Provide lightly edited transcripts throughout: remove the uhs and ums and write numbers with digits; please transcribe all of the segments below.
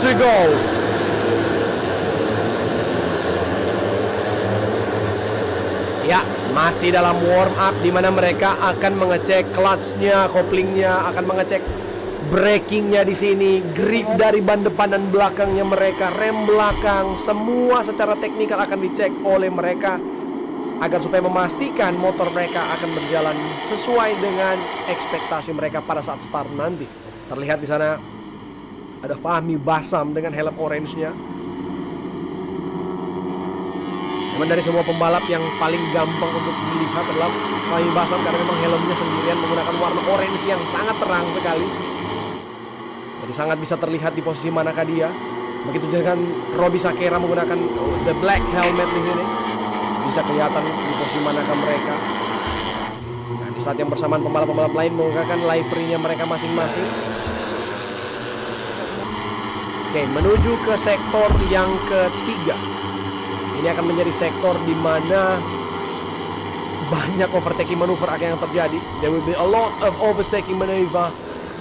to go. Ya, masih dalam warm up di mana mereka akan mengecek clutch-nya, koplingnya, akan mengecek brakingnya di sini, grip dari ban depan dan belakangnya mereka, rem belakang, semua secara teknikal akan dicek oleh mereka agar supaya memastikan motor mereka akan berjalan sesuai dengan ekspektasi mereka pada saat start nanti. Terlihat di sana ada Fahmi Basam dengan helm orange-nya. Memang dari semua pembalap yang paling gampang untuk dilihat adalah Fahmi Basam karena memang helmnya sendirian menggunakan warna orange yang sangat terang sekali. Jadi sangat bisa terlihat di posisi manakah dia. Begitu dengan Robbie Sakera menggunakan the black helmet di sini. Bisa kelihatan di posisi manakah mereka. Nah, di saat yang bersamaan pembalap-pembalap lain menggunakan livery-nya mereka masing-masing. Oke, menuju ke sektor yang ketiga. Ini akan menjadi sektor di mana banyak overtaking maneuver akan yang terjadi. There will be a lot of overtaking maneuver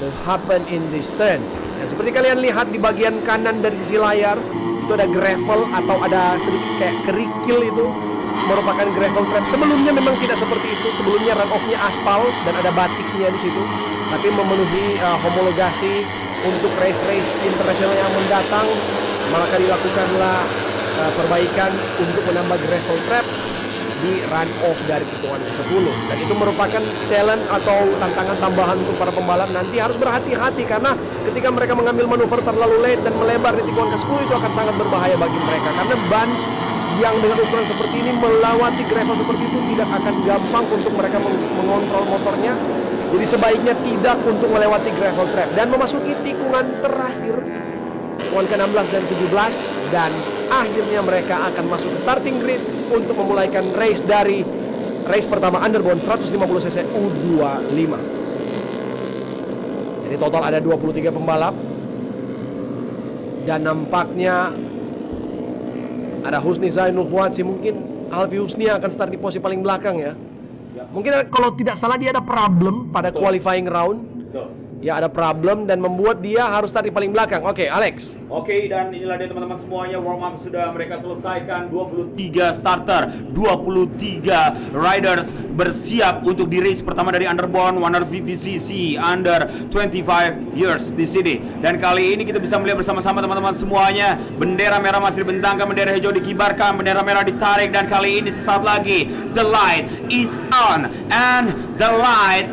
to happen in this turn. Dan seperti kalian lihat di bagian kanan dari sisi layar, itu ada gravel atau ada sedikit kayak kerikil, itu merupakan gravel trap. Sebelumnya memang tidak seperti itu. Sebelumnya run off-nya aspal dan ada batiknya di situ. Tapi memenuhi homologasi untuk race-race internasional yang mendatang, maka dilakukanlah perbaikan untuk menambah gravel trap di run off dari tikungan ke-10. Dan itu merupakan challenge atau tantangan tambahan untuk para pembalap. Nanti harus berhati-hati karena ketika mereka mengambil manuver terlalu late dan melebar di tikungan ke-10 itu akan sangat berbahaya bagi mereka, karena ban yang dengan ukuran seperti ini melewati gravel seperti itu tidak akan gampang untuk mereka mengontrol motornya. Jadi sebaiknya tidak untuk melewati gravel trap dan memasuki tikungan terakhir, tikungan ke-16 dan 17, dan akhirnya mereka akan masuk ke starting grid untuk memulaikan race dari race pertama Underbone 150cc U25. Jadi total ada 23 pembalap dan nampaknya ada Husni Zainul Fuadsi. Mungkin Alfi Husni akan start di posisi paling belakang ya. Mungkin kalau tidak salah dia ada problem pada qualifying round. Ya, ada problem dan membuat dia harus start di paling belakang. Oke, Alex. Oke, dan inilah dia teman-teman semuanya, warm up sudah mereka selesaikan. 23 starter, 23 riders bersiap untuk di race pertama dari Underbone 150cc under 25 years di sini. Dan kali ini kita bisa melihat bersama-sama teman-teman semuanya, bendera merah masih dibentangkan, bendera hijau dikibarkan, bendera merah ditarik, dan kali ini sesaat lagi the light is on and the light,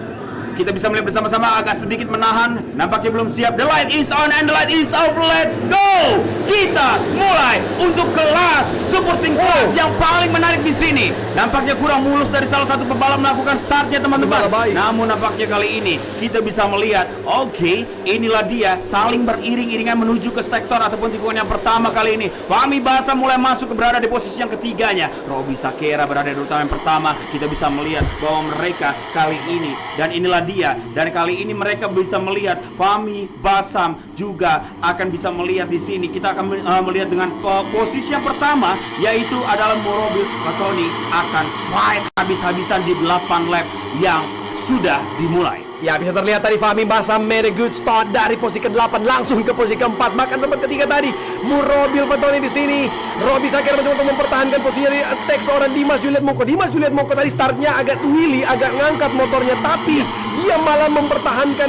kita bisa melihat bersama-sama agak sedikit menahan, nampaknya belum siap. The light is on and the light is off. Let's go. Kita mulai untuk kelas supporting class yang paling menarik di sini. Nampaknya kurang mulus dari salah satu pembalap melakukan startnya teman-teman. Namun nampaknya kali ini kita bisa melihat, oke, inilah dia saling beriring-iringan menuju ke sektor ataupun tikungan yang pertama kali ini. Fahmi Basam mulai masuk berada di posisi yang ketiganya. Robbie Sakera berada di urutan yang pertama. Kita bisa melihat bahwa mereka kali ini, dan inilah dia, dan kali ini mereka bisa melihat Fahmi Basam juga akan bisa melihat di sini. Kita akan melihat dengan posisi yang pertama, yaitu adalah Mourabit Fatoni akan fight habis-habisan di 8 lap yang sudah dimulai. Ya, bisa terlihat tadi Fahmi Basam made a good start dari posisi ke-8 langsung ke posisi ke-4. Bahkan tempat ketiga tadi Mourabit Fatoni di sini. Robbie Sakera mencoba untuk mempertahankan posisinya di attack seorang Dimas Juliet Moko. Dimas Juliet Moko tadi startnya agak wheelie, agak ngangkat motornya, tapi dia malah mempertahankan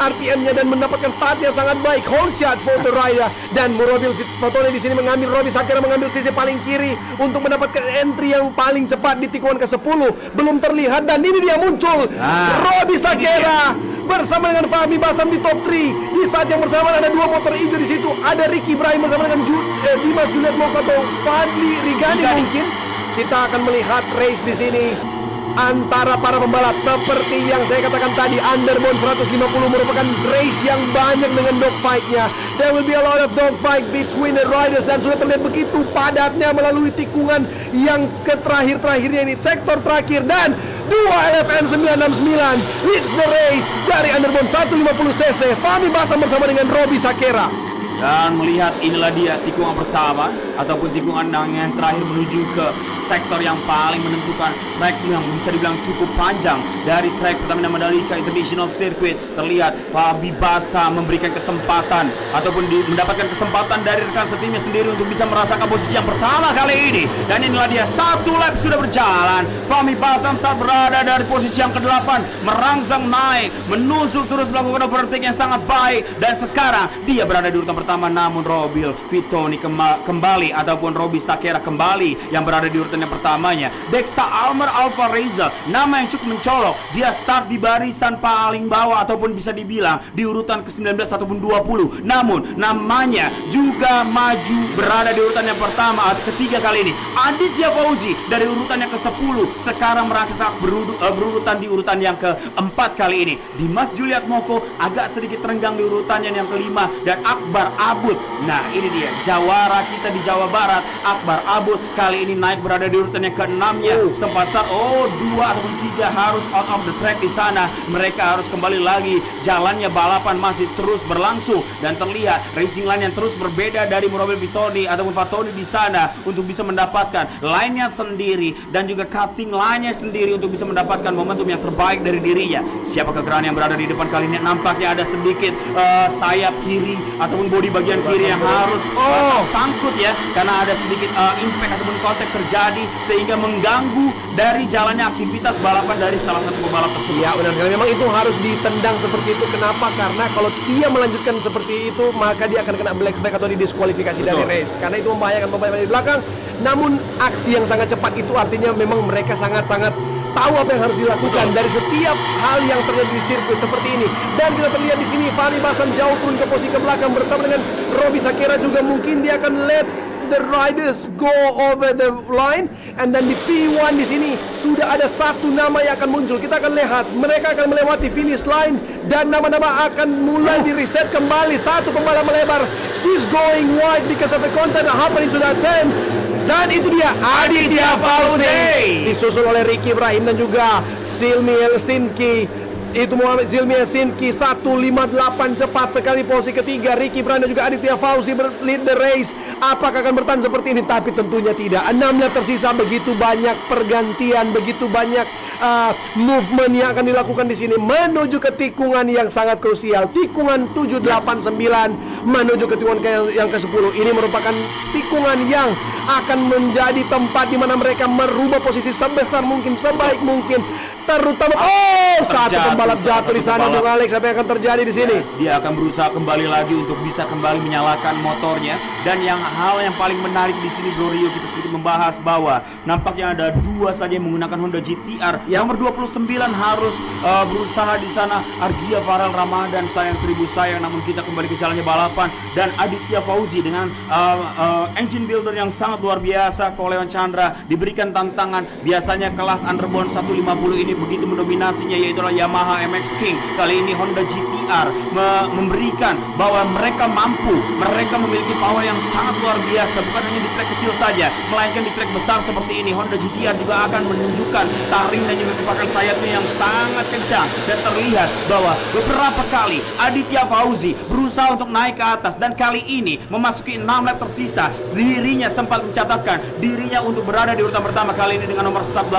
RPM-nya dan mendapatkan start yang sangat baik. Hold shot for the rider, dan Mourabit Fatoni di sini mengambil, Robbie Sakera mengambil sisi paling kiri untuk mendapatkan entry yang paling cepat di tikungan ke-10. Belum terlihat, dan ini dia muncul. Robbie Sakera bersama dengan Fahmi Basam di top 3. Di saat yang bersamaan ada dua motor hijau di situ. Ada Ricky Ibrahim bersama dengan Dimas Juliet Moko atau Fadli Rigani mungkin. Kita akan melihat race di sini antara para pembalap. Seperti yang saya katakan tadi, Underbone 150 merupakan race yang banyak dengan dogfight-nya. There will be a lot of dogfight between the riders, dan sudah terlihat begitu padatnya melalui tikungan yang terakhir-terakhirnya ini, sektor terakhir. Dan 2 LFN 969 leads the race dari Underbone 150cc. Fahmi Basam bersama dengan Robbie Sakera. Dan melihat inilah dia tikungan pertama ataupun tikungan yang terakhir menuju ke sektor yang paling menentukan, track yang bisa dibilang cukup panjang dari track Pertamina Mandalika International Circuit. Terlihat Fabi Basa memberikan kesempatan ataupun mendapatkan kesempatan dari rekan setimnya sendiri untuk bisa merasakan posisi yang pertama kali ini. Dan inilah dia, satu lap sudah berjalan. Fabi Basa saat berada dari posisi yang ke-8, merangsang naik, menusuk terus melakukan overtake yang sangat baik. Dan sekarang dia berada di urutan pertama, namun Robil Vitoni kembali ataupun Robi Sakera kembali yang berada di urutan yang pertamanya. Dexa Almer Alfa Reza, nama yang cukup mencolok. Dia start di barisan paling bawah ataupun bisa dibilang di urutan ke-19 ataupun 20. Namun namanya juga maju berada di urutan yang pertama ketiga kali ini. Aditya Fauzi dari urutan yang ke-10 sekarang merangkak berurutan di urutan yang keempat kali ini. Dimas Juliat Moko agak sedikit terenggang di urutannya yang kelima, dan Akbar Abud. Nah ini dia jawara kita di Jawa Barat, Akbar Abud kali ini naik berada di urutan yang ke-6-nya. Sempat saat 2 ataupun 3 harus out of the track di sana. Mereka harus kembali lagi. Jalannya balapan masih terus berlangsung dan terlihat racing line yang terus berbeda dari Robil Vitoni ataupun Fatoni di sana untuk bisa mendapatkan line-nya sendiri dan juga cutting line-nya sendiri untuk bisa mendapatkan momentum yang terbaik dari dirinya. Siapakah Grani yang berada di depan kali ini? Nampaknya ada sedikit sayap kiri ataupun bodi bagian kiri yang harus sangkut ya, karena ada sedikit impact ataupun kontak terjadi sehingga mengganggu dari jalannya aktivitas balapan dari salah satu pembalap tersebut. Ya benar sekali, memang itu harus ditendang seperti itu. Kenapa? Karena kalau dia melanjutkan seperti itu maka dia akan kena black flag atau didiskualifikasi dari race, karena itu membahayakan pembalap di belakang. Namun aksi yang sangat cepat itu artinya memang mereka sangat-sangat tahu apa yang harus dilakukan dari setiap hal yang terjadi di sirkuit seperti ini. Dan kita terlihat di sini Fani Basan jauh turun ke posisi ke belakang bersama dengan Robi Sakera juga. Mungkin dia akan let the riders go over the line, and then di P1 di sini sudah ada satu nama yang akan muncul. Kita akan lihat mereka akan melewati finish line dan nama-nama akan mulai di reset kembali. Satu pembalap melebar, he's going wide because of the contact that happened to that sand. Dan itu dia Aditya Fauzi disusul oleh Ricky Ibrahim dan juga Silmi Helsinki. Itu Muhammad Zilmi Helsinki 158 cepat sekali posisi ketiga. Ricky Ibrahim dan juga Aditya Fauzi lead the race. Apakah akan bertahan seperti ini? Tapi tentunya tidak. 6 lap tersisa, begitu banyak pergantian, begitu banyak movement yang akan dilakukan di sini menuju ke tikungan yang sangat krusial. Tikungan 7, 8, 9 menuju ke tikungan yang ke-10. Ini merupakan tikungan yang akan menjadi tempat di mana mereka merubah posisi sebesar mungkin, sebaik mungkin. Terutama satu pembalap jatuh di sana, Bung Alex. Apa yang akan terjadi di sini? Dia akan berusaha kembali lagi untuk bisa kembali menyalakan motornya. Dan hal yang paling menarik di sini, Glorio, kita sedikit membahas bahwa nampaknya ada 2 saja yang menggunakan Honda GTR. Nomor 29 harus berusaha di sana. Argia Farel Ramadan, sayang 1000 sayang. Namun kita kembali ke jalannya balapan. Dan Aditya Fauzi dengan engine builder yang sangat luar biasa, Koleon Chandra, diberikan tantangan. Biasanya kelas underbone 150 ini begitu mendominasinya, yaitu Yamaha MX King. Kali ini Honda GTR memberikan bahwa mereka mampu, mereka memiliki power yang sangat luar biasa, bukan hanya di track kecil saja, melainkan di track besar seperti ini. Honda GTR juga akan menunjukkan taring dan juga kecepatan sayapnya yang sangat kencang, dan terlihat bahwa beberapa kali Aditya Fauzi berusaha untuk naik ke atas, dan kali ini memasuki 6 lap tersisa, dirinya sempat mencatatkan dirinya untuk berada di urutan pertama kali ini dengan nomor 84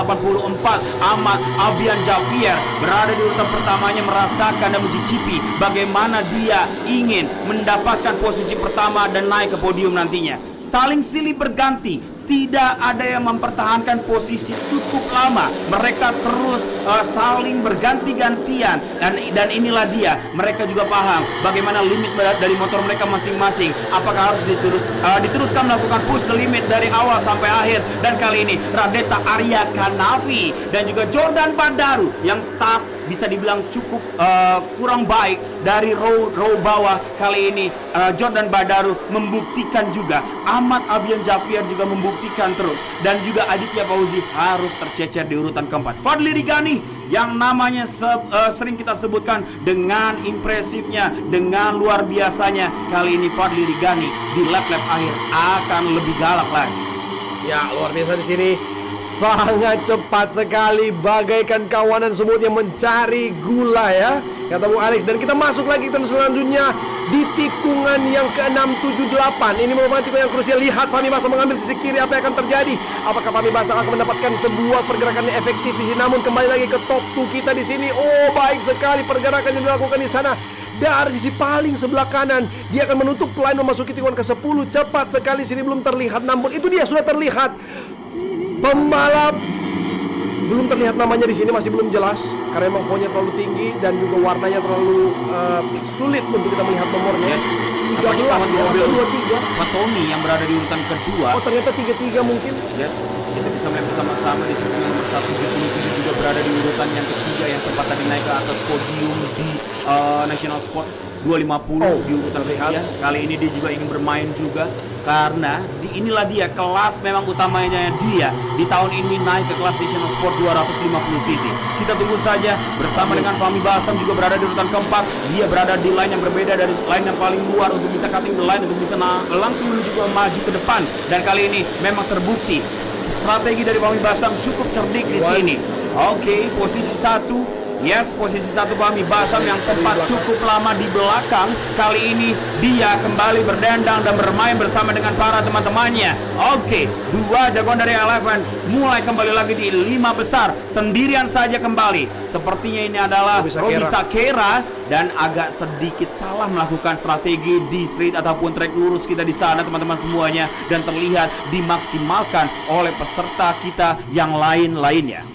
Ahmad Abian Javier berada di urutan pertamanya, merasakan dan mencicipi bagaimana dia ingin mendapatkan posisi pertama dan naik ke podium nantinya. Saling silih berganti, tidak ada yang mempertahankan posisi cukup lama. Mereka terus saling berganti-gantian, dan inilah dia, mereka juga paham bagaimana limit dari motor mereka masing-masing. Apakah harus diteruskan melakukan push the limit dari awal sampai akhir. Dan kali ini Radeta Arya Kanavi dan juga Jordan Badaru yang start bisa dibilang cukup kurang baik dari row bawah. Kali ini Jordan Badaru membuktikan juga, Ahmad Abian Javier juga membuktikan terus, dan juga Aditya Fauzi harus tercecer di urutan keempat. Fadli Rigani yang namanya sering kita sebutkan dengan impresifnya, dengan luar biasanya, kali ini Fadli Rigani di lap-lap akhir akan lebih galak lagi. Ya, luar biasa di sini. Sangat cepat sekali, bagaikan kawanan semut yang mencari gula ya. kata Bung Alex. Dan kita masuk lagi ke selanjutnya di tikungan yang ke-6, 7, 8. Ini merupakan tikungan yang krusial. Lihat Fahmi Basam mengambil sisi kiri, apa yang akan terjadi? Apakah Fahmi Basam akan mendapatkan sebuah pergerakan yang efektif di sini? Namun kembali lagi ke top 2 kita di sini. Oh, baik sekali pergerakan yang dilakukan di sana. Dari sisi paling sebelah kanan, dia akan menutup line memasuki tikungan ke-10. Cepat sekali, sini belum terlihat, namun itu dia sudah terlihat. Pembalap belum terlihat namanya di sini, masih belum jelas karena memang fontnya terlalu tinggi dan juga warnanya terlalu sulit untuk kita melihat nomornya. 13 mobil 23. Tommy yang berada di urutan kedua. Oh, ternyata 33 mungkin. Yes, kita bisa melihat bersama-sama di sini nomor 177 juga berada di urutan yang ketiga yang sempat tadi naik ke atas podium di National Sport 250 di urutan ketiga. Kali ini dia juga ingin bermain juga karena inilah dia kelas memang utamanya dia di tahun ini naik ke kelas National Sport 250 cc. Kita tunggu saja bersama dengan Fahmi Basam juga berada di urutan keempat. Dia berada di line yang berbeda dari line yang paling luar untuk bisa cutting the line, untuk bisa langsung menuju ke maju ke depan. Dan kali ini memang terbukti strategi dari Fahmi Basam cukup cerdik di sini. Oke, posisi 1. Yes, posisi 1 Fahmi Basam yang sempat cukup lama di belakang. Kali ini dia kembali berdendang dan bermain bersama dengan para teman-temannya. Oke, 2 jagoan dari Eleven mulai kembali lagi di 5 besar. Sendirian saja kembali. Sepertinya ini adalah Roby Sakera dan agak sedikit salah melakukan strategi di street ataupun trek lurus kita di sana teman-teman semuanya. Dan terlihat dimaksimalkan oleh peserta kita yang lain-lainnya.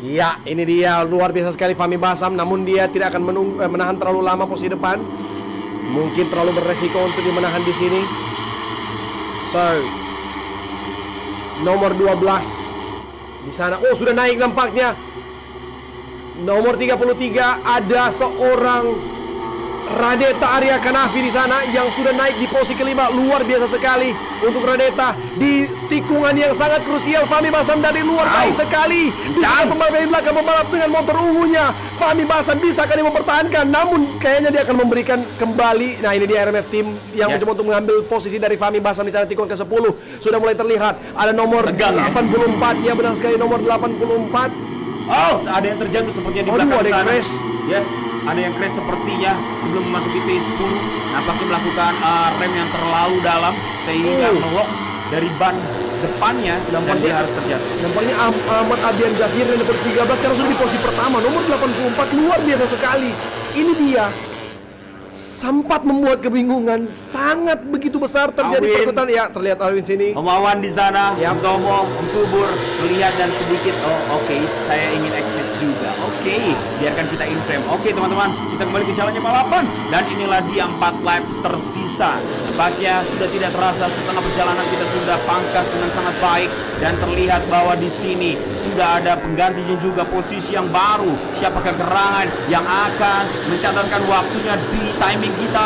Ya, ini dia luar biasa sekali Fahmi Basam, namun dia tidak akan menahan terlalu lama posisi depan. Mungkin terlalu beresiko untuk menahan di sini. So, nomor 12 di sana. Oh, sudah naik nampaknya. Nomor 33 ada seorang Radeta Arya Kanafi di sana yang sudah naik di posisi kelima. Luar biasa sekali untuk Radeta di tikungan yang sangat krusial. Fahmi Basam dari luar baik sekali. Bisa pembalap dari belakang pembalap dengan motor ungunya. Fahmi Basam bisa kali mempertahankan, namun kayaknya dia akan memberikan kembali. Nah, ini dia RMF Team yang mencoba untuk mengambil posisi dari Fahmi Basam di sana tikungan ke-10. Sudah mulai terlihat ada nomor 84. Ya, benar sekali nomor 84. Oh, ada yang terjatuh sepertinya di belakang ada sana. crash. Yes, ada yang crash sepertinya sebelum memasuki P10. Nampaknya melakukan rem yang terlalu dalam sehingga melok dari ban depannya dan dia harus terjatuh. Nampaknya Ahmad Abian Zahir yang dapat 13 karena sudah di posisi pertama. Nomor 84 luar biasa sekali. Ini dia sempat membuat kebingungan sangat begitu besar terjadi perkutan. Ya, terlihat Alwin sini. Om Wawan di sana, Om Tomo, Om Subur melihat dan sedikit oke, saya ingin eksis juga. Oke, biarkan kita in frame. Oke, teman-teman, kita kembali ke jalannya balapan dan inilah dia 4 laps tersisa. Sebagian sudah tidak terasa setengah perjalanan kita sudah pangkas dengan sangat baik dan terlihat bahwa di sini sudah ada penggantinya juga posisi yang baru. Siapakah gerangan yang akan mencatatkan waktunya di timing kita?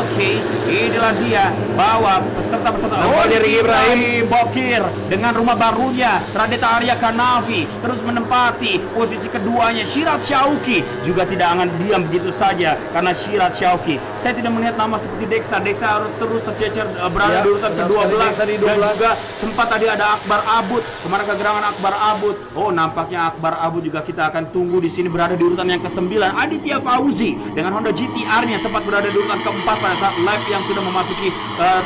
Oke, inilah dia bahwa peserta-peserta dari Ibrahim Bokir dengan rumah barunya Radeta Arya Kanafi terus menempati posisi keduanya. Shirat Syauki juga tidak akan diam begitu saja karena Shirat Syauki, saya tidak melihat nama seperti Deksa harus terus tercecer berada di urutan ke-12 dan juga sempat tadi ada Akbar Abud. Kemana kegerangan Akbar Abud? Oh, nampaknya Akbar Abud juga kita akan tunggu di sini berada di urutan yang ke-9. Aditya Fauzi dengan Honda GT-R-nya sempat berada di urutan ke-4 pada saat lap yang sudah memasuki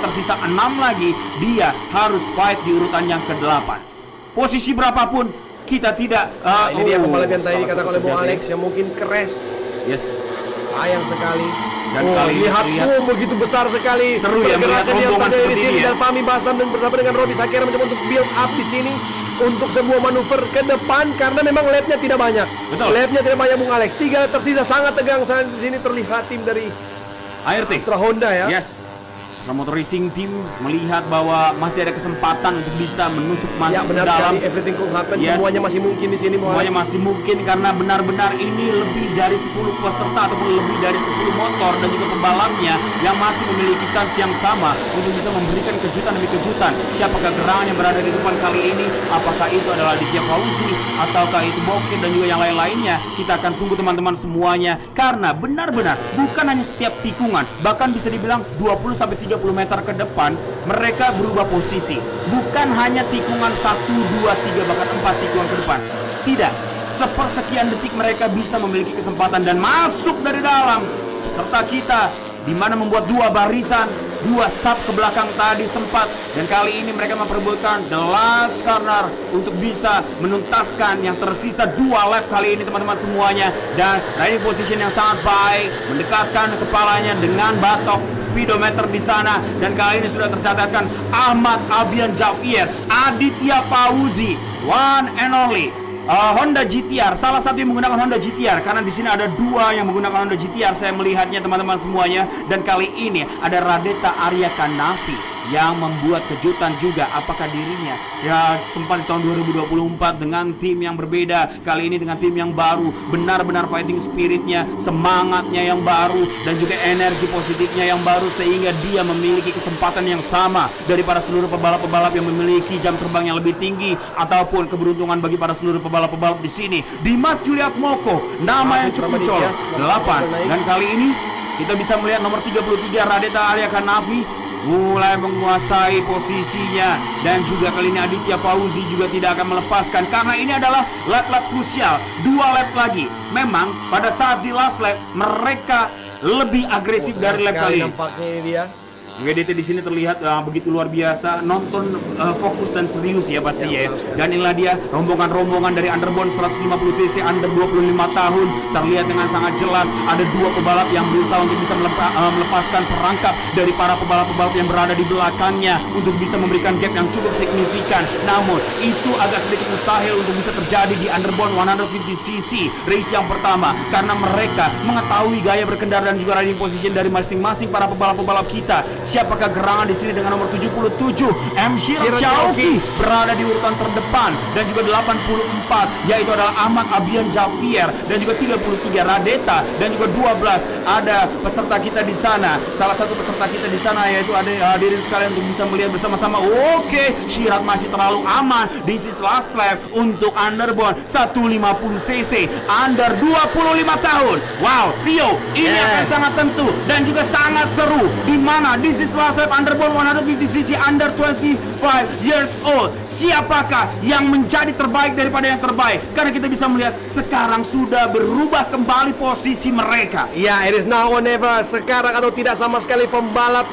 tersisa 6 lagi. Dia harus fight di urutan yang ke-8. Posisi berapapun kita tidak ini dia pembalap yang tadi dikatakan oleh Bung Alex yang mungkin crash. Yes, sayang sekali. Dan kali lihat begitu besar sekali seru ya melihat rombongan di seperti sini ini ya. Dan Fahmi Basam dan bersama dengan Roby Sakera mencoba untuk build up di sini untuk sebuah manuver ke depan karena memang lapnya tidak banyak. Betul. Lapnya tidak banyak Bung Alex. 3 tersisa sangat tegang. Di sini terlihat tim dari ART Astra Honda ya. Yes. Motor Racing Team melihat bahwa masih ada kesempatan untuk bisa menusuk masuk ya, benar ke dalam. Sekali. Everything could happen. Yes. Semuanya masih mungkin di sini. Semuanya masih mungkin karena benar-benar ini lebih dari 10 peserta ataupun lebih dari 10 motor dan juga pembalapnya yang masih memiliki chance yang sama untuk bisa memberikan kejutan demi kejutan. Siapakah gerangan yang berada di depan kali ini? Apakah itu adalah Aditya Fauzi ataukah itu Bokir dan juga yang lain-lainnya? Kita akan tunggu teman-teman semuanya karena benar-benar bukan hanya setiap tikungan, bahkan bisa dibilang 20-30 meter ke depan mereka berubah posisi. Bukan hanya tikungan 1, 2, 3 bahkan 4 tikungan ke depan. Tidak. sepersekian detik mereka bisa memiliki kesempatan dan masuk dari dalam. Serta kita di mana membuat dua barisan, dua sub ke belakang tadi sempat, dan kali ini mereka memperebutkan the last corner untuk bisa menuntaskan yang tersisa dua lap kali ini teman-teman semuanya. Dan riding position yang sangat baik, mendekatkan kepalanya dengan batok speedometer di sana, dan kali ini sudah tercatatkan Ahmad Abian Javier, Aditya Fauzi, one and only Honda GTR, salah satu yang menggunakan Honda GTR, karena di sini ada dua yang menggunakan Honda GTR. Saya melihatnya teman-teman semuanya. Dan kali ini ada Radeta Arya Kanafi yang membuat kejutan juga. Apakah dirinya ya sempat di tahun 2024 dengan tim yang berbeda, kali ini dengan tim yang baru, benar-benar fighting spiritnya, semangatnya yang baru, dan juga energi positifnya yang baru, sehingga dia memiliki kesempatan yang sama dari para seluruh pebalap-pebalap yang memiliki jam terbang yang lebih tinggi, ataupun keberuntungan bagi para seluruh pebalap-pebalap di sini. Dimas Juliak Moko, nama yang cukup colok, 8. Dan kali ini kita bisa melihat nomor 33 Radeta Arya Kanafi mulai menguasai posisinya, dan juga kali ini Aditya Fauzi juga tidak akan melepaskan, karena ini adalah lap-lap krusial, 2 lap lagi. Memang pada saat di last lap mereka lebih agresif dari lap kali ini. Nampaknya ini dia. WDT di sini terlihat begitu luar biasa, nonton fokus dan serius ya pasti ya. Dan inilah dia rombongan-rombongan dari Underbone 150cc under 25 tahun, terlihat dengan sangat jelas ada dua pebalap yang berusaha untuk bisa melepaskan serangkap dari para pebalap-pebalap yang berada di belakangnya untuk bisa memberikan gap yang cukup signifikan. Namun itu agak sedikit mustahil untuk bisa terjadi di Underbone 150cc race yang pertama, karena mereka mengetahui gaya berkendara dan juga riding position dari masing-masing para pebalap-pebalap kita. Siapakah gerangan di sini dengan nomor 77 Shir Chauki berada di urutan terdepan, dan juga 84 yaitu adalah Ahmad Abian Javier, dan juga 33 Radeta, dan juga 12 ada peserta kita di sana. Salah satu peserta kita di sana yaitu ada hadirin sekalian untuk bisa melihat bersama-sama. Oke, Syirat masih terlalu aman. This is last lap untuk Underbone 150cc under 25 tahun. Wow, Rio, ini akan sangat tentu dan juga sangat seru, di mana this is last lap Underbone 150cc under 25 years old. Siapakah yang menjadi terbaik daripada yang terbaik? Karena kita bisa melihat sekarang sudah berubah kembali posisi mereka. Ya, it is now or never. Sekarang atau tidak sama sekali, pembalap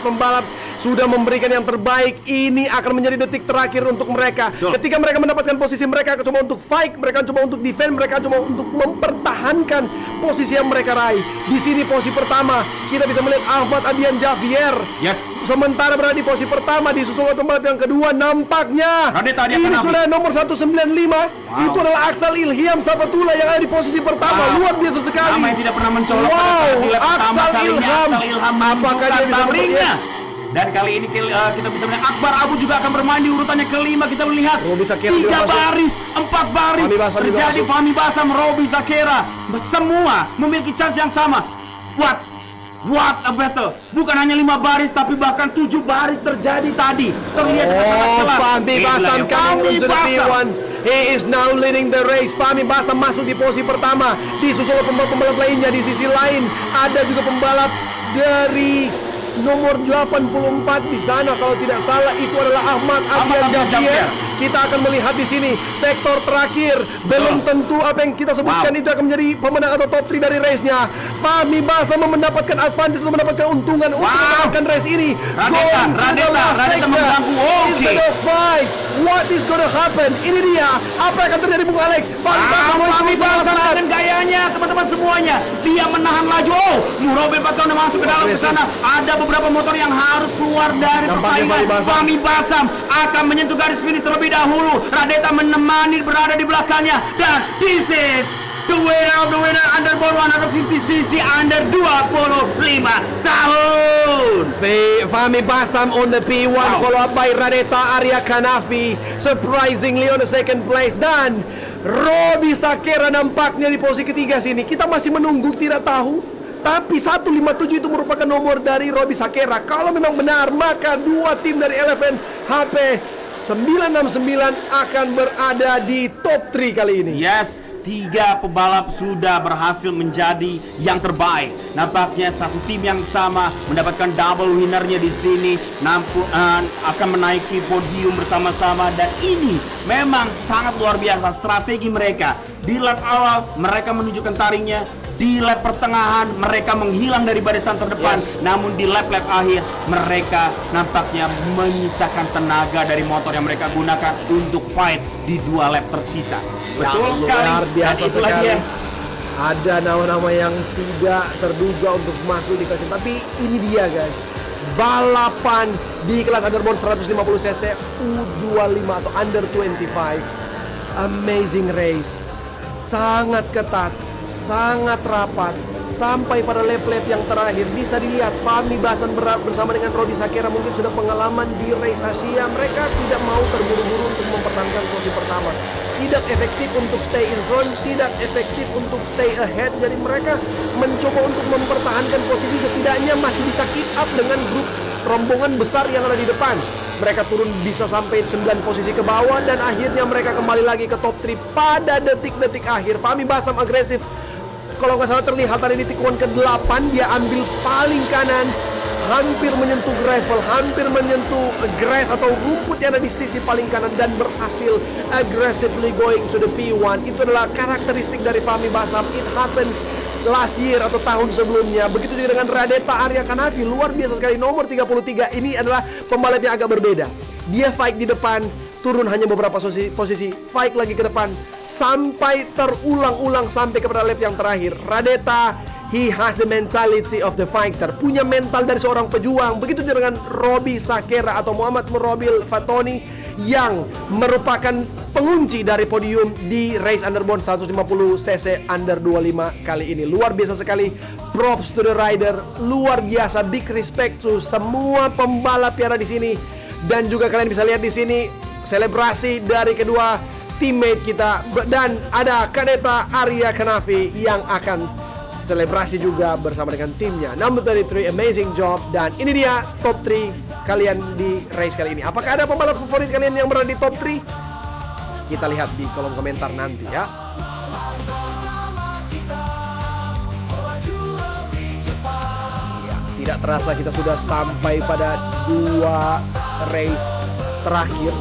sudah memberikan yang terbaik. Ini akan menjadi detik terakhir untuk mereka. Betul. Ketika mereka mendapatkan posisi, mereka akan coba untuk fight, mereka akan coba untuk defend, mereka akan coba untuk mempertahankan posisi yang mereka raih. Di sini posisi pertama kita bisa melihat Ahmad Abian Javier. Yes. Sementara berada di posisi pertama, disusul oleh pembalap yang kedua, nampaknya ini sudah nomor 195. Itu adalah Aksal Ilham Sapatula yang ada di posisi pertama. Luar biasa sekali. Nama yang tidak pernah mencolok Wow, pada saat di lap pertama Aksal kali ini. Ilham. Aksal Ilham Apakah dia bisa ringnya? Dan kali ini kita bisa melihat Akbar Abu juga akan bermain di urutannya kelima. Kita melihat Robi Sakera 3 juga masuk. baris, 4 baris Fahmi Basam juga terjadi. masuk. Fahmi Basam, Robi Sakera, semua memiliki chance yang sama. What a battle. Bukan hanya 5 baris, tapi bahkan 7 baris terjadi tadi. Terlihat dengan sangat jelas. Fahmi Basam coming into the P1. He is now leading the race. Fahmi Basam masuk di posisi pertama, disusul oleh pembalap lainnya. Di sisi lain ada juga pembalap dari nomor 84 di sana, kalau tidak salah itu adalah Ahmad Abian Javier. Kita akan melihat di sini sektor terakhir. Belum tentu apa yang kita sebutkan itu akan menjadi pemenang atau top 3 dari race-nya. Fahmi Basam mendapatkan advantage untuk mendapatkan untungan untuk memenangkan race ini. Radeta mengganggu. Oke. What is gonna happen? Ini dia. Apa yang akan terjadi, Bung Alex? Fahmi Basam dengan gayanya, teman-teman semuanya. Dia menahan laju. Murobe Patron masuk ke dalam ke sana. Ada beberapa motor yang harus keluar dari persaingan. Fahmi Basam akan menyentuh garis finish terlebih dahulu. Radeta menemani berada di belakangnya, dan this is the winner Underbone 150cc under 25 tahun. Fahmi Basam on the P1, followed by Radeta Arya Kanafi surprisingly on the second place, dan Robi Sakera nampaknya di posisi ketiga sini. Kita masih menunggu, tidak tahu. Tapi 157 itu merupakan nomor dari Robi Sakera. Kalau memang benar, maka dua tim dari Eleven HP 969 akan berada di top 3 kali ini. Yes, 3 pebalap sudah berhasil menjadi yang terbaik. Nampaknya satu tim yang sama mendapatkan double winnernya di sini, akan menaiki podium bersama-sama, dan ini memang sangat luar biasa strategi mereka. Di lap awal mereka menunjukkan taringnya, di lap pertengahan mereka menghilang dari barisan terdepan. Namun di lap-lap akhir mereka nampaknya menyisakan tenaga dari motor yang mereka gunakan untuk fight di 2 lap tersisa. Betul sekali. Luar biasa Dan itulah sekali. dia. Ada nama-nama yang tidak terduga untuk masuk di kelas ini. Tapi ini dia guys, balapan di kelas underbone 150cc U25 atau under 25. Amazing race, sangat ketat, sangat rapat. Sampai pada lap-lap yang terakhir bisa dilihat Fahmi Basan bersama dengan Robbie Sakera mungkin sudah pengalaman di race Asia. Mereka tidak mau terburu-buru untuk mempertahankan posisi pertama, tidak efektif untuk stay in front, tidak efektif untuk stay ahead. Jadi mereka mencoba untuk mempertahankan posisi, setidaknya masih bisa keep up dengan grup rombongan besar yang ada di depan. Mereka turun bisa sampai 9 posisi ke bawah dan akhirnya mereka kembali lagi ke top 3 pada detik-detik akhir. Fahmi Basam agresif. Kalau nggak salah terlihat tadi di tikungan ke-8 dia ambil paling kanan, hampir menyentuh gravel, hampir menyentuh grass atau rumput yang ada di sisi paling kanan dan berhasil aggressively going to the P1. Itu adalah karakteristik dari Fahmi Basam. It happened last year atau tahun sebelumnya. Begitu juga dengan Radeta Arya Kanafi, luar biasa sekali. Nomor 33 ini adalah pembalap yang agak berbeda. Dia fight di depan, turun hanya beberapa posisi, fight lagi ke depan, sampai terulang-ulang sampai kepada lap yang terakhir. Radeta, he has the mentality of the fighter, punya mental dari seorang pejuang. Begitu juga dengan Robbie Sakera atau Muhammad Murabil Fatoni yang merupakan pengunci dari podium di race underbone 150cc under 25 kali ini. Luar biasa sekali. Props to the rider, luar biasa. Big respect to semua pembalap yang ada di sini. Dan juga kalian bisa lihat di sini selebrasi dari kedua teammate kita, dan ada Kadeta Arya Kanafi yang akan selebrasi juga bersama dengan timnya. Number 33, amazing job. Dan ini dia top 3 kalian di race kali ini. Apakah ada pembalap favorit kalian yang berada di top 3? Kita lihat di kolom komentar nanti ya. Tidak terasa kita sudah sampai pada 2 race terakhir,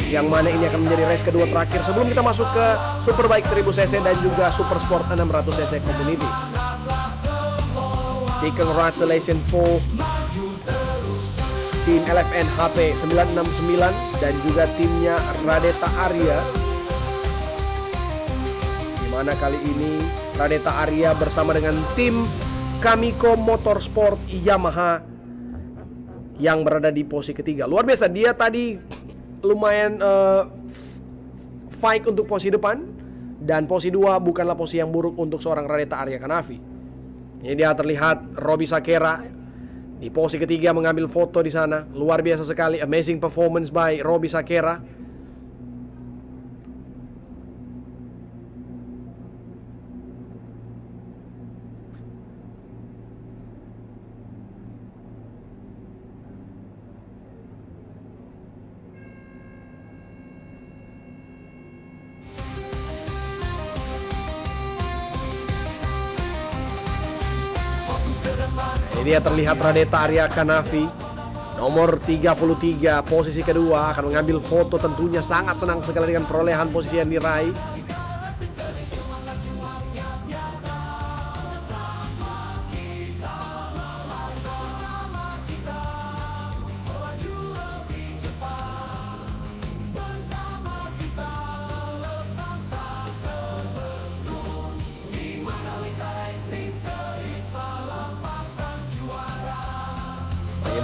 yang mana ini akan menjadi race kedua terakhir sebelum kita masuk ke Superbike 1000cc dan juga Super Sport 600cc Community. Big congratulations for tim LFN HP 969 dan juga timnya Radeta Arya, dimana kali ini Radeta Arya bersama dengan tim Kamiko Motorsport Yamaha yang berada di posisi ketiga. Luar biasa, dia tadi lumayan fight untuk posisi depan, dan posisi 2 bukanlah posisi yang buruk untuk seorang Radeta Arya Kanafi. Ini dia terlihat Robbie Sakera di posisi ketiga mengambil foto di sana. Luar biasa sekali, amazing performance by Robbie Sakera. Ini dia terlihat Radeta Arya Kanafi nomor 33 posisi kedua akan mengambil foto, tentunya sangat senang sekali dengan perolehan posisi yang diraih.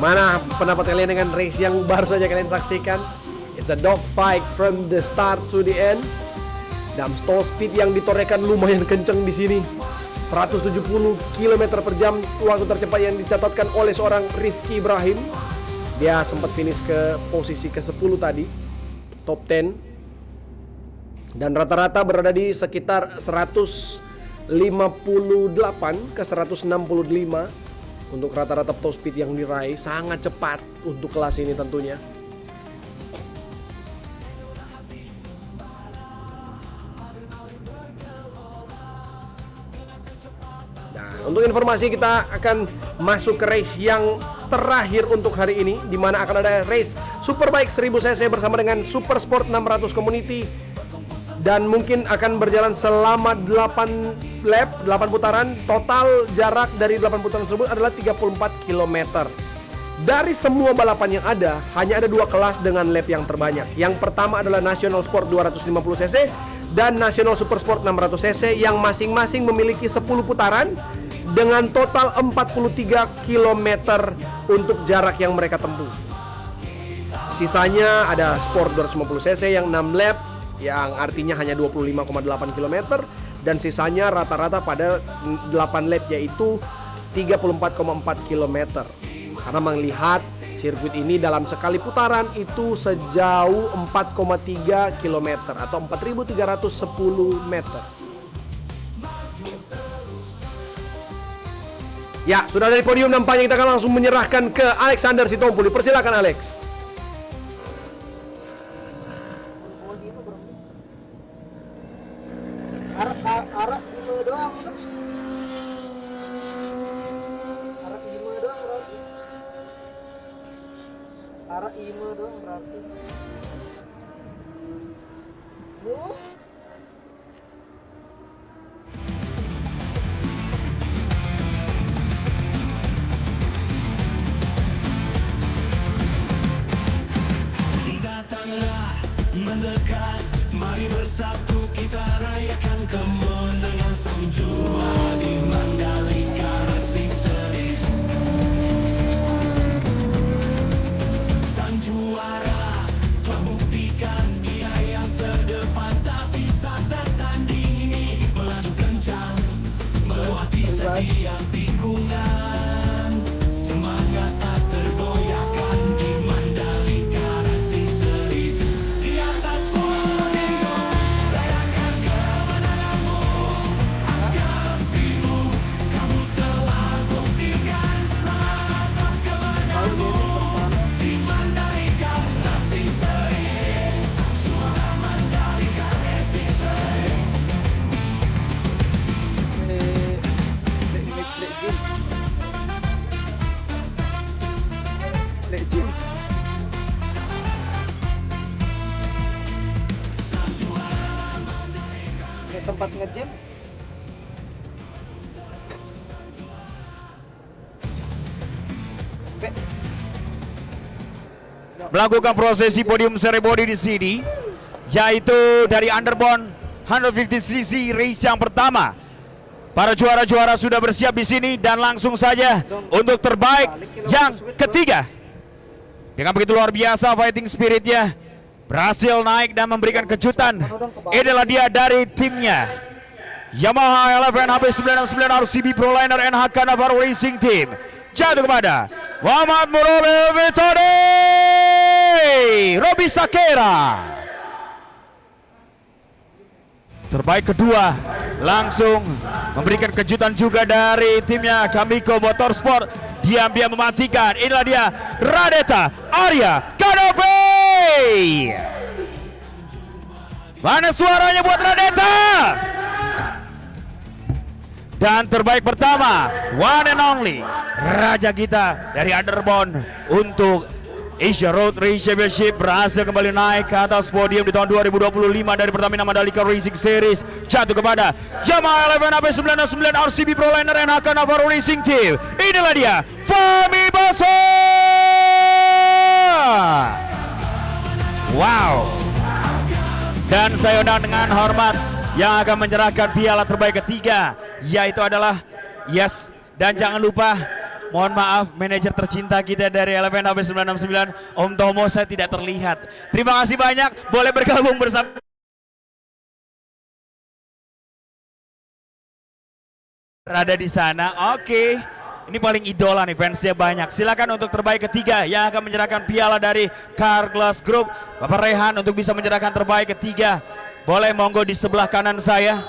Bagaimana pendapat kalian dengan race yang baru saja kalian saksikan? It's a dog fight from the start to the end. Dan stall speed yang ditorehkan lumayan kenceng di sini. 170 km per jam waktu tercepat yang dicatatkan oleh seorang Rifki Ibrahim. Dia sempat finish ke posisi ke-10 tadi, top 10. Dan rata-rata berada di sekitar 158 ke 165 untuk rata-rata top speed yang diraih. Sangat cepat untuk kelas ini tentunya. Dan untuk informasi, kita akan masuk ke race yang terakhir untuk hari ini, di mana akan ada race Superbike 1000 cc bersama dengan Super Sport 600 Community, dan mungkin akan berjalan selama 8 lap, 8 putaran. Total jarak dari 8 putaran tersebut adalah 34 km. Dari semua balapan yang ada, hanya ada 2 kelas dengan lap yang terbanyak. Yang pertama adalah National Sport 250 cc dan National Super Sport 600 cc yang masing-masing memiliki 10 putaran dengan total 43 km untuk jarak yang mereka tempuh. Sisanya ada Sport 250 cc yang 6 lap, yang artinya hanya 25,8 km, dan sisanya rata-rata pada 8 lap, yaitu 34,4 km. Karena melihat sirkuit ini dalam sekali putaran itu sejauh 4,3 km atau 4.310 meter. Ya, sudah dari podium nampaknya kita akan langsung menyerahkan ke Alexander Sitompul. Persilakan Alex. Arah lima doang. Arah lima doang berarti. Arah lima doang berarti. Datanglah mendekat, mari bersatu kita rayakan kemenangan sang juara di Mandalika Racing Series. Sang juara telah dia yang terdepan, tak bisa tertanding ini melaju kencang melewati setiap tikungan, semangat tak tergoyahkan di Mandalika Racing Series. Di atas podium rayakan kemenanganmu, hadapimu, kamu telah buktikan selamat atas kemenanganmu di Mandalika Racing Series. Juara Mandalika Racing Series. Legend. Kayak tempat nge-gym. Melakukan prosesi podium ceremony di sini, yaitu dari Underbone 150cc race yang pertama. Para juara-juara sudah bersiap di sini dan langsung saja untuk terbaik yang ketiga. Dengan begitu luar biasa fighting spiritnya, berhasil naik dan memberikan kejutan. Inilah dia dari timnya Yamaha LFN HP969 RCB Proliner NHK Navarro Racing Team. Jatuh kepada Muhammad Murabel Vitode Robi Sakera. Terbaik kedua langsung memberikan kejutan juga dari timnya Kamiko Motorsport. Diam-diam mematikan. Inilah dia Radeta Arya Kanovi. Mana suaranya buat Radeta? Dan terbaik pertama, one and only, raja kita dari Underbone untuk Asia Road Race Championship, berhasil kembali naik ke atas podium di tahun 2025 dari Pertamina Mandalika Racing Series. Jatuh kepada Yamaha LFN HP969 RCB Proliner NHK Navarro Racing Team. Inilah dia Fahmi Baso. Wow. Dan saya undang dengan hormat yang akan menyerahkan piala terbaik ketiga, yaitu adalah dan jangan lupa, mohon maaf, manajer tercinta kita dari LFN HP969, Om Tomo, saya tidak terlihat. Terima kasih banyak, boleh bergabung bersama. Berada di sana, oke. Ini paling idola nih, fansnya banyak. Silakan untuk terbaik ketiga yang akan menyerahkan piala dari Carglass Group, Bapak Rehan, untuk bisa menyerahkan terbaik ketiga. Boleh monggo di sebelah kanan saya.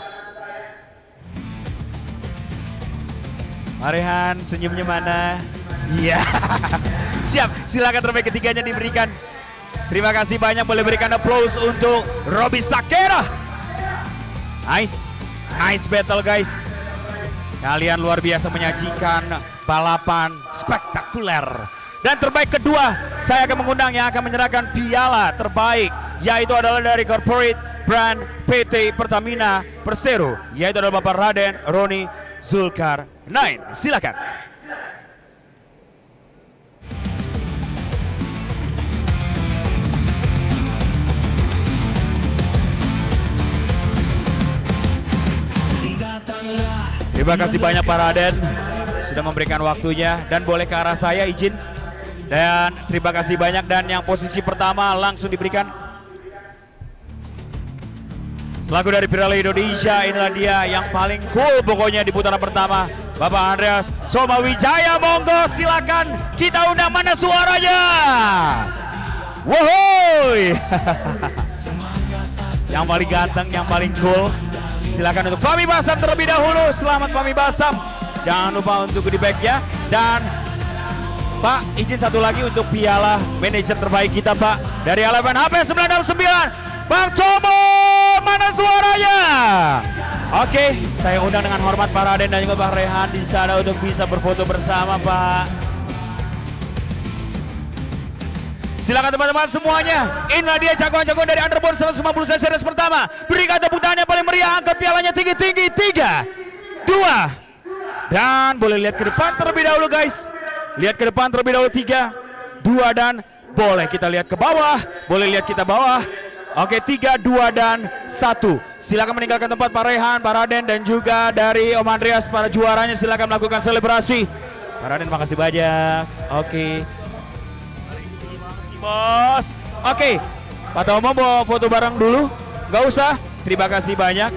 Rehan, senyumnya mana? Iya. Siap, silakan terbaik ketiganya diberikan. Terima kasih banyak, boleh berikan applause untuk Robi Sakera. Nice, nice battle guys. Kalian luar biasa menyajikan balapan spektakuler. Dan terbaik kedua, saya akan mengundang yang akan menyerahkan piala terbaik, yaitu adalah dari Corporate Brand PT Pertamina Persero, yaitu adalah Bapak Raden Roni Zulkarnain. Silakan. Terima kasih banyak Pak Raden sudah memberikan waktunya, dan boleh ke arah saya izin. Dan terima kasih banyak, dan yang posisi pertama langsung diberikan. Selaku dari Pirelli Indonesia, inilah dia yang paling cool pokoknya di putaran pertama, Bapak Andreas Somawijaya. Monggo silakan kita undang, mana suaranya? Wohoy. Yang paling ganteng, yang paling cool. Silakan untuk Fahmi Basam terlebih dahulu. Selamat Fahmi Basam. Jangan lupa untuk goodie bag ya. Dan Pak, izin satu lagi untuk piala manajer terbaik kita Pak, dari Eleven HP 969, Bang Tomo, mana suaranya? Oke, saya undang dengan hormat Pak Raden dan juga Pak Rehan di sana untuk bisa berfoto bersama Pak. Silakan teman-teman semuanya. Inilah dia jagoan-jagoan dari Underbone 150 cc race pertama. Berikan tepuk tangan yang paling meriah, angkat pialanya tinggi-tinggi. 3, 2, dan boleh lihat ke depan terlebih dahulu guys. Lihat ke depan terlebih dahulu. 3, 2, dan boleh kita lihat ke bawah. Boleh lihat kita bawah. Oke, 3, 2, dan 1. Silakan meninggalkan tempat Pak Rehan, Pak Raden, dan juga dari Om Andreas para juaranya. Silakan melakukan selebrasi. Pak Raden makasih banyak. Oke. Bos. Oke. Pak Tomo mau foto bareng dulu? Nggak usah. Terima kasih banyak.